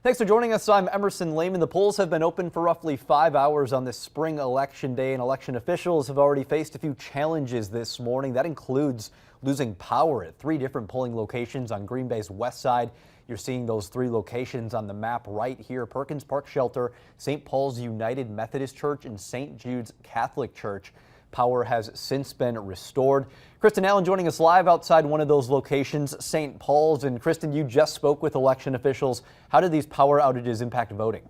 Thanks for joining us. I'm Emerson Lehman. The polls have been open for roughly 5 hours on this spring election day, and election officials have already faced a few challenges this morning. That includes losing power at 3 different polling locations on Green Bay's west side. You're seeing those 3 locations on the map right here: Perkins Park Shelter, St. Paul's United Methodist Church, and St. Jude's Catholic Church. Power has since been restored. Kristen Allen joining us live outside one of those locations, St. Paul's. And Kristen, you just spoke with election officials. How did these power outages impact voting?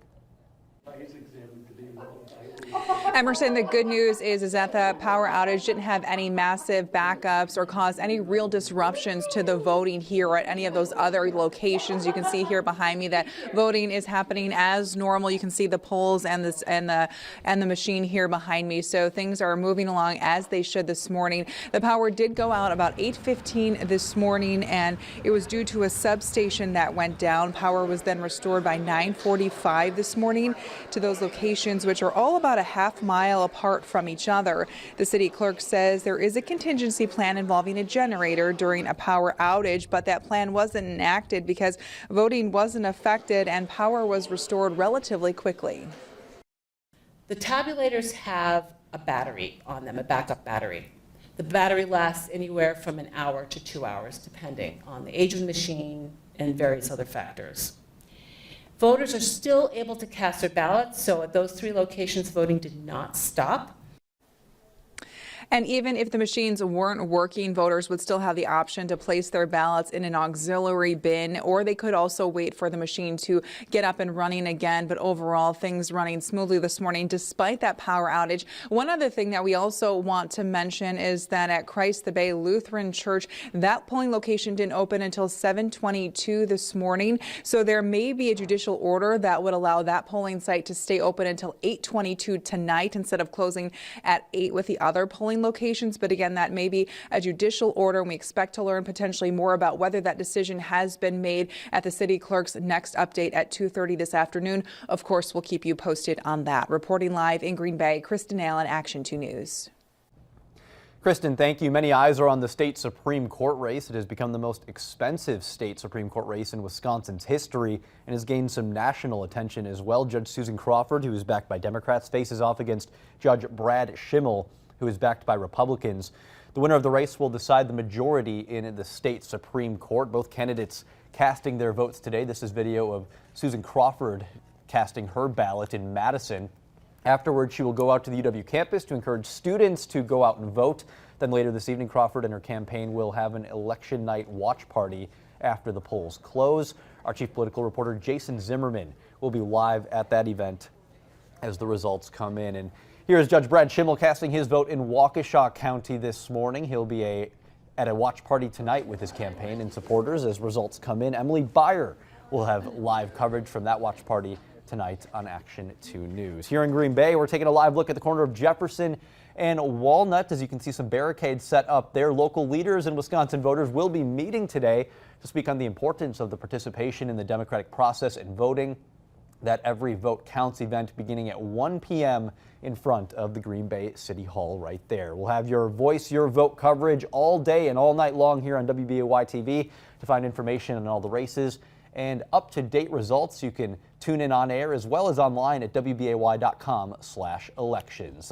Emerson, the good news is that the power outage didn't have any massive backups or cause any real disruptions to the voting here or at any of those other locations. You can see here behind me that voting is happening as normal. You can see the polls and the machine here behind me. So things are moving along as they should this morning. The power did go out about 8:15 this morning, and it was due to a substation that went down. Power was then restored by 9:45 this morning to those locations, which are all about a half mile apart from each other. The city clerk says there is a contingency plan involving a generator during a power outage, but that plan wasn't enacted because voting wasn't affected and power was restored relatively quickly. The tabulators have a battery on them, a backup battery. The battery lasts anywhere from an hour to 2 hours, depending on the age of the machine and various other factors. Voters are still able to cast their ballots, so at those 3 locations, voting did not stop. And even if the machines weren't working, voters would still have the option to place their ballots in an auxiliary bin, or they could also wait for the machine to get up and running again. But overall, things running smoothly this morning despite that power outage. One other thing that we also want to mention is that at Christ the Bay Lutheran Church, that polling location didn't open until 7:22 this morning. So there may be a judicial order that would allow that polling site to stay open until 8:22 tonight instead of closing at 8 with the other polling locations. But again, that may be a judicial order, and we expect to learn potentially more about whether that decision has been made at the city clerk's next update at 2:30 this afternoon. Of course, we'll keep you posted on that. Reporting live in Green Bay, Kristen Allen, Action 2 News. Kristen, thank you. Many eyes are on the state Supreme Court race. It has become the most expensive state Supreme Court race in Wisconsin's history and has gained some national attention as well. Judge Susan Crawford, who is backed by Democrats, faces off against Judge Brad Schimmel, who is backed by Republicans. The winner of the race will decide the majority in the state Supreme Court. Both candidates casting their votes today. This is video of Susan Crawford casting her ballot in Madison. Afterwards, she will go out to the UW campus to encourage students to go out and vote. Then later this evening, Crawford and her campaign will have an election night watch party after the polls close. Our chief political reporter, Jason Zimmerman, will be live at that event as the results come in. And here's Judge Brad Schimmel casting his vote in Waukesha County this morning. He'll be at a watch party tonight with his campaign and supporters as results come in. Emily Byer will have live coverage from that watch party tonight on Action 2 News. Here in Green Bay, we're taking a live look at the corner of Jefferson and Walnut. As you can see, some barricades set up there. Local leaders and Wisconsin voters will be meeting today to speak on the importance of the participation in the democratic process and voting. That Every Vote Counts event beginning at 1 p.m. in front of the Green Bay City Hall right there. We'll have your voice, your vote coverage all day and all night long here on WBAY TV. To find information on all the races and up-to-date results, you can tune in on air as well as online at WBAY.com/elections.